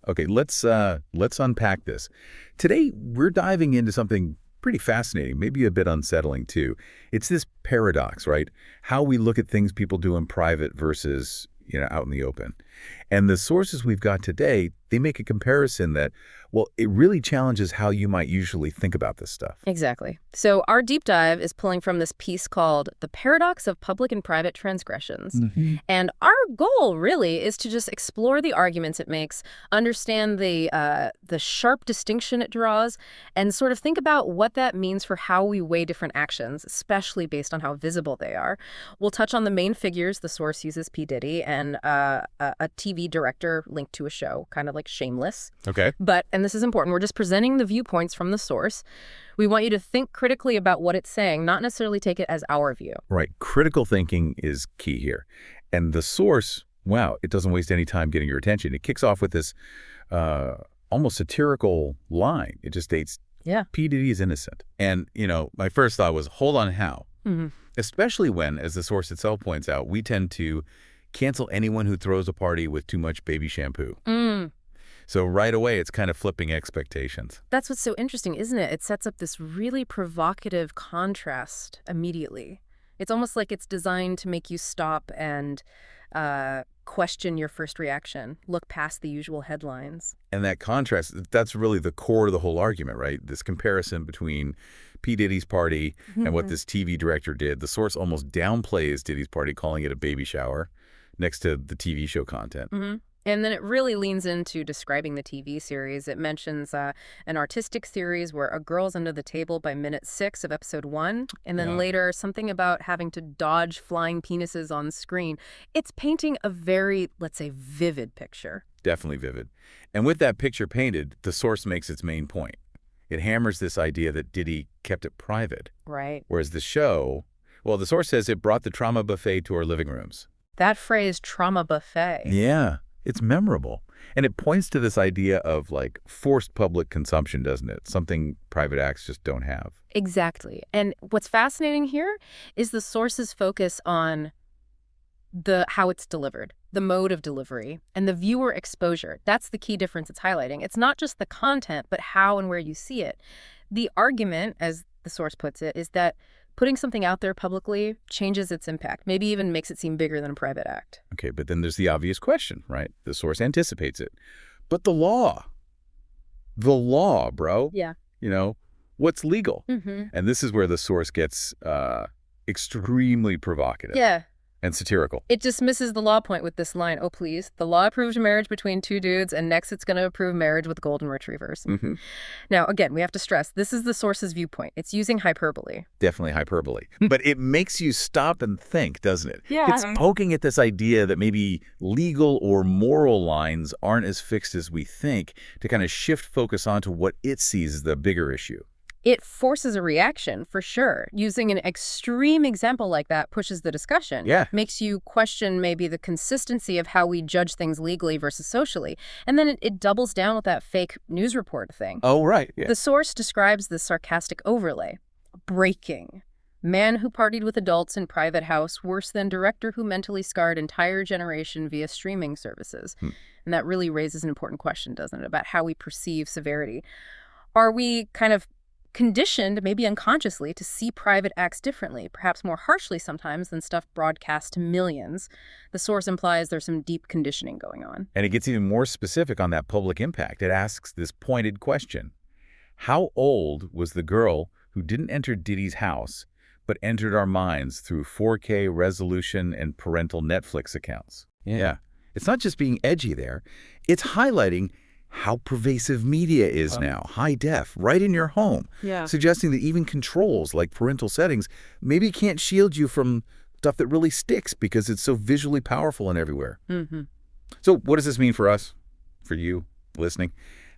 Okay, let's unpack this. Today, we're diving into something pretty fascinating, maybe a bit unsettling too. It's this paradox, right? How we look at things people do in private versus, out in the open. And the sources we've got today, they make a comparison that, well, it really challenges how you might usually think about this stuff. Exactly. So our deep dive is pulling from this piece called The Paradox of Public and Private Transgressions. And our goal really is to just explore the arguments it makes, understand the sharp distinction it draws, and sort of think about what that means for how we weigh different actions, especially based on how visible they are. We'll touch on the main figures the source uses, P Diddy, and a TV director linked to a show, kind of like Shameless. Okay. But, and this is important, we're just presenting the viewpoints from the source. We want you to think critically about what it's saying, not necessarily take it as our view. Right. Critical thinking is key here. And the source, wow, it doesn't waste any time getting your attention. It kicks off with this almost satirical line. It just states, P. Diddy is innocent. And, my first thought was, hold on, how? Especially when, as the source itself points out, we tend to cancel anyone who throws a party with too much baby shampoo. So right away, it's kind of flipping expectations. That's what's so interesting, isn't it? It sets up this really provocative contrast immediately. It's almost like it's designed to make you stop and question your first reaction, look past the usual headlines. And that contrast, that's really the core of the whole argument, right? This comparison between P. Diddy's party and what this TV director did. The source almost downplays Diddy's party, calling it a baby shower next to the TV show content. And then it really leans into describing the TV series. It mentions an artistic series where a girl's under the table by minute 6 of episode 1, and then later something about having to dodge flying penises on screen. It's painting a very, let's say, vivid picture. Definitely vivid. And with that picture painted, the source makes its main point. It hammers this idea that Diddy kept it private. Right. Whereas the show, well, the source says it brought the trauma buffet to our living rooms. That phrase, trauma buffet. Yeah. It's memorable. And it points to this idea of forced public consumption, doesn't it? Something private acts just don't have. Exactly. And what's fascinating here is the source's focus on how it's delivered, the mode of delivery, and the viewer exposure. That's the key difference it's highlighting. It's not just the content, but how and where you see it. The argument, as the source puts it, is that putting something out there publicly changes its impact, maybe even makes it seem bigger than a private act. Okay, but then there's the obvious question, right? The source anticipates it. But the law, bro. Yeah. What's legal? And this is where the source gets extremely provocative. Yeah. And satirical. It dismisses the law point with this line, oh, please, the law approved marriage between two dudes, and next it's going to approve marriage with golden retrievers. Now, again, we have to stress, this is the source's viewpoint. It's using hyperbole. Definitely hyperbole. But it makes you stop and think, doesn't it? Yeah. It's poking at this idea that maybe legal or moral lines aren't as fixed as we think, to kind of shift focus onto what it sees as the bigger issue. It forces a reaction, for sure. Using an extreme example like that pushes the discussion. Yeah. Makes you question maybe the consistency of how we judge things legally versus socially. And then it doubles down with that fake news report thing. Oh, right. Yeah. The source describes this sarcastic overlay. Breaking. Man who partied with adults in private house worse than director who mentally scarred entire generation via streaming services. And that really raises an important question, doesn't it, about how we perceive severity. Are we kind of conditioned, maybe unconsciously, to see private acts differently, perhaps more harshly sometimes than stuff broadcast to millions? The source implies there's some deep conditioning going on. And it gets even more specific on that public impact. It asks this pointed question. How old was the girl who didn't enter Diddy's house, but entered our minds through 4K resolution and parental Netflix accounts? Yeah. It's not just being edgy there. It's highlighting how pervasive media is now, high def, right in your home, suggesting that even controls like parental settings maybe can't shield you from stuff that really sticks because it's so visually powerful and everywhere. So what does this mean for us, for you listening?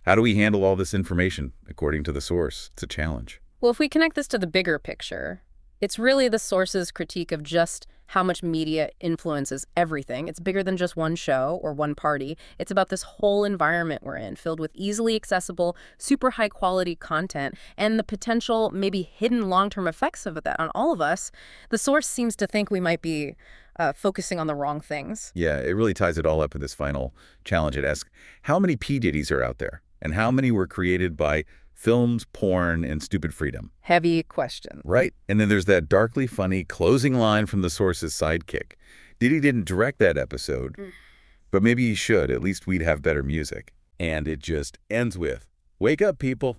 How do we handle all this information according to the source? It's a challenge. Well, if we connect this to the bigger picture, it's really the source's critique of just how much media influences everything. It's bigger than just one show or one party. It's about this whole environment we're in, filled with easily accessible, super high quality content, and the potential, maybe hidden long-term effects of that on all of us. The source seems to think we might be focusing on the wrong things. Yeah, it really ties it all up in this final challenge. It asks, how many P Diddy's are out there? And how many were created by films, porn, and stupid freedom? Heavy question. Right? And then there's that darkly funny closing line from the source's sidekick. Diddy didn't direct that episode, but maybe he should. At least we'd have better music. And it just ends with, wake up, people.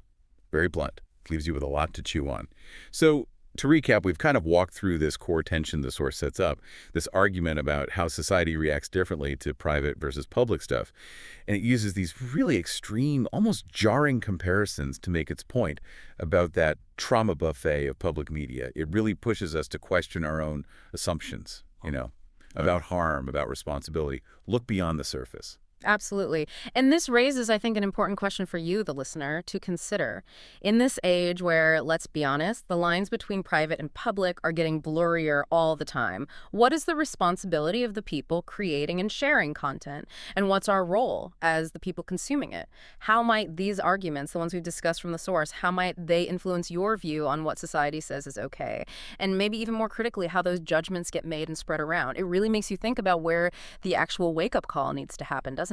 Very blunt. Leaves you with a lot to chew on. So to recap, we've kind of walked through this core tension the source sets up, this argument about how society reacts differently to private versus public stuff. And it uses these really extreme, almost jarring comparisons to make its point about that trauma buffet of public media. It really pushes us to question our own assumptions, about harm, about responsibility. Look beyond the surface. Absolutely. And this raises, I think, an important question for you, the listener, to consider. In this age where, let's be honest, the lines between private and public are getting blurrier all the time, what is the responsibility of the people creating and sharing content? And what's our role as the people consuming it? How might these arguments, the ones we've discussed from the source, how might they influence your view on what society says is okay? And maybe even more critically, how those judgments get made and spread around. It really makes you think about where the actual wake-up call needs to happen, doesn't it?